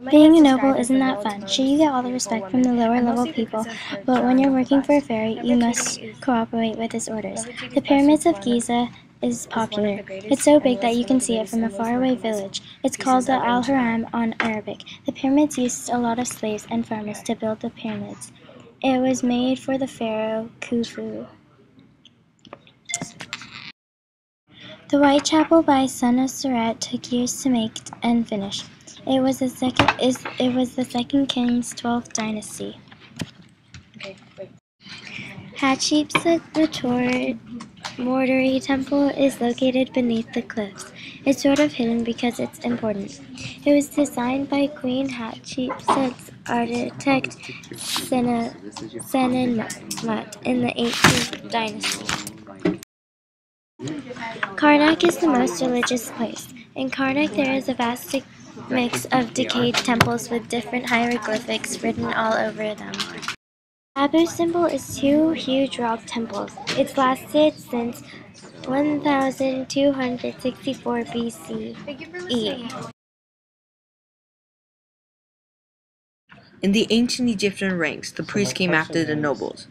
Being a noble isn't that fun. Sure, you get all the respect from the lower level people, but when you're working for a pharaoh, you must cooperate with his orders. The pyramids of Giza is popular. It's so big that you can see it from a faraway village. It's called the Al Haram on Arabic. The pyramids used a lot of slaves and farmers to build the pyramids. It was made for the pharaoh Khufu. The Whitechapel by Senuseret took years to make and finish. It was the second king's 12th dynasty. Hatshepsut Mortuary Temple is located beneath the cliffs. It's sort of hidden because it's important. It was designed by Queen Hatshepsut's architect Senenmut in the 18th dynasty. Karnak is the most religious place. In Karnak there is a vast mix of decayed temples with different hieroglyphics written all over them. Abu's symbol is two huge rock temples. It's lasted since 1264 BCE. In the ancient Egyptian ranks, the priests came after the nobles.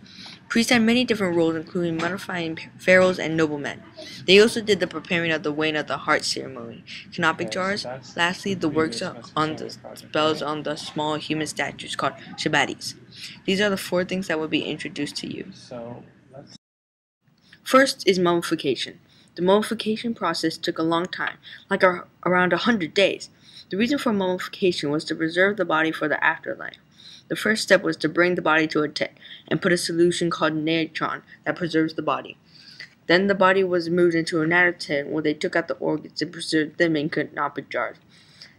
Priests had many different roles, including mummifying pharaohs and noblemen. They also did the preparing of the weighing of the heart ceremony, canopic jars, lastly the works on the spells on the small human statues called shabatis. These are the 4 things that will be introduced to you. First is mummification. The mummification process took a long time, like around 100 days. The reason for mummification was to preserve the body for the afterlife. The first step was to bring the body to a tent and put a solution called natron that preserves the body. Then the body was moved into another tent where they took out the organs and preserved them in canopic jars.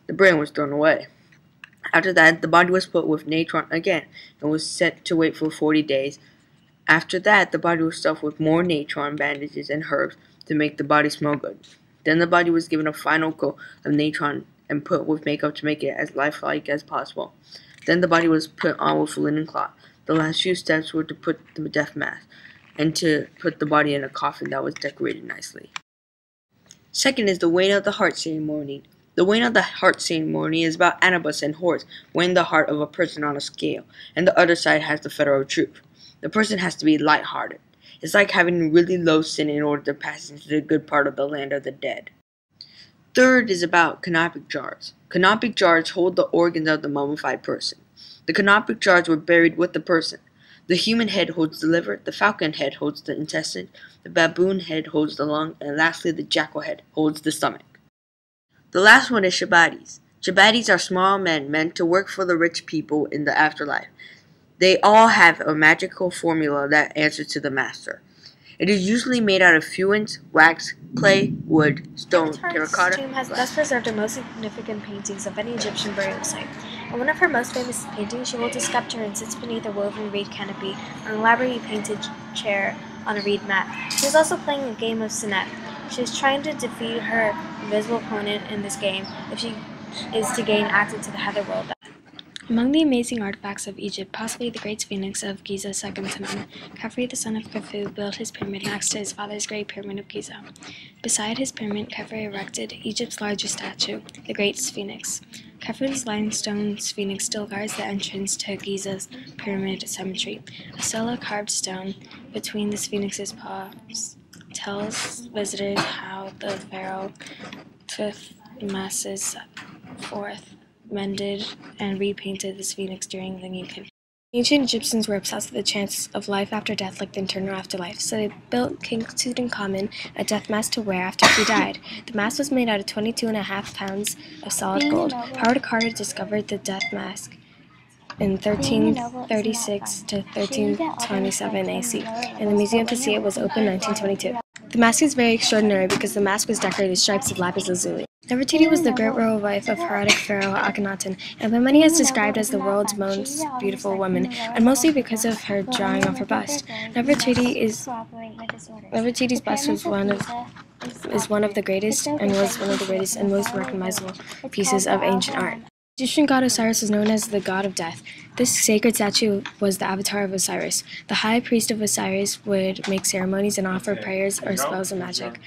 The brain was thrown away. After that, the body was put with natron again and was set to wait for 40 days. After that, the body was stuffed with more natron, bandages, and herbs to make the body smell good. Then the body was given a final coat of natron and put with makeup to make it as lifelike as possible. Then the body was put on with linen cloth. The last few steps were to put the death mask and to put the body in a coffin that was decorated nicely. Second is the weighing of the heart ceremony. The weighing of the heart ceremony is about Anubis and Horus weighing the heart of a person on a scale, and the other side has the fetter of truth. The person has to be light-hearted. It's like having really low sin in order to pass into the good part of the land of the dead. Third is about canopic jars. Canopic jars hold the organs of the mummified person. The canopic jars were buried with the person. The human head holds the liver, the falcon head holds the intestine, the baboon head holds the lung, and lastly the jackal head holds the stomach. The last one is shabatis. Shabatis are small men meant to work for the rich people in the afterlife. They all have a magical formula that answers to the master. It is usually made out of fuents, wax, clay, wood, stone, terracotta. Tomb has thus preserved the most significant paintings of any Egyptian burial site. On one of her most famous paintings, she holds a scepter and sits beneath a woven reed canopy on an elaborately painted chair on a reed mat. She is also playing a game of Senet. She is trying to defeat her invisible opponent in this game if she is to gain access to the Netherworld. Among the amazing artifacts of Egypt, possibly the Great Sphinx of Giza, second to none, Khafre, the son of Khufu, built his pyramid next to his father's Great Pyramid of Giza. Beside his pyramid, Khafre erected Egypt's largest statue, the Great Sphinx. Khafre's limestone sphinx still guards the entrance to Giza's pyramid cemetery. A stela carved stone between the sphinx's paws tells visitors how the pharaoh Thutmose IV mended and repainted the sphinx during the New Kingdom. Ancient Egyptians were obsessed with the chance of life after death, like the eternal afterlife, so they built King Tutankhamun a death mask to wear after he died. The mask was made out of 22.5 pounds of solid gold. Howard Carter discovered the death mask in 1336 to 1327 AC, and the museum to see it was opened in 1922. The mask is very extraordinary because the mask was decorated with stripes of lapis lazuli. Nefertiti was the great royal wife of heroic pharaoh Akhenaten, and by many is described as the world's most beautiful woman, and mostly because of her drawing of her bust. Nefertiti's bust is one of the greatest and most recognizable pieces of ancient art. Egyptian god Osiris was known as the god of death. This sacred statue was the avatar of Osiris. The high priest of Osiris would make ceremonies and offer prayers or spells of magic.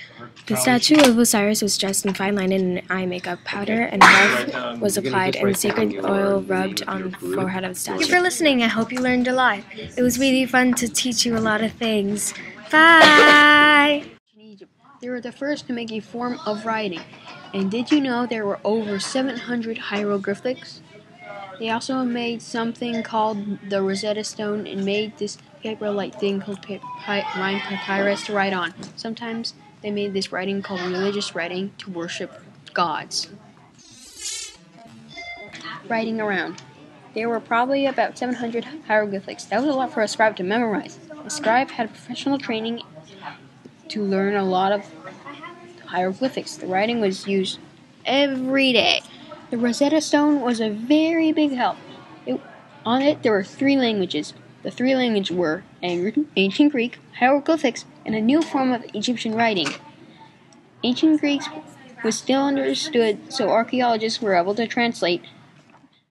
The statue of Osiris was dressed in fine linen and eye makeup. Powder and barf was applied, and sacred oil rubbed on the forehead of the statue. Thank you for listening. I hope you learned a lot. It was really fun to teach you a lot of things. Bye! In Egypt, they were the first to make a form of writing. And did you know there were over 700 hieroglyphics? They also made something called the Rosetta Stone and made this paper-like thing called lined papyrus to write on. Sometimes they made this writing called religious writing to worship gods. Writing around. There were probably about 700 hieroglyphics. That was a lot for a scribe to memorize. A scribe had professional training to learn a lot of hieroglyphics. The writing was used every day. The Rosetta Stone was a very big help. On it, there were 3 languages. The 3 languages were Ancient Greek, hieroglyphics, and a new form of Egyptian writing. Ancient Greek was still understood, so archaeologists were able to translate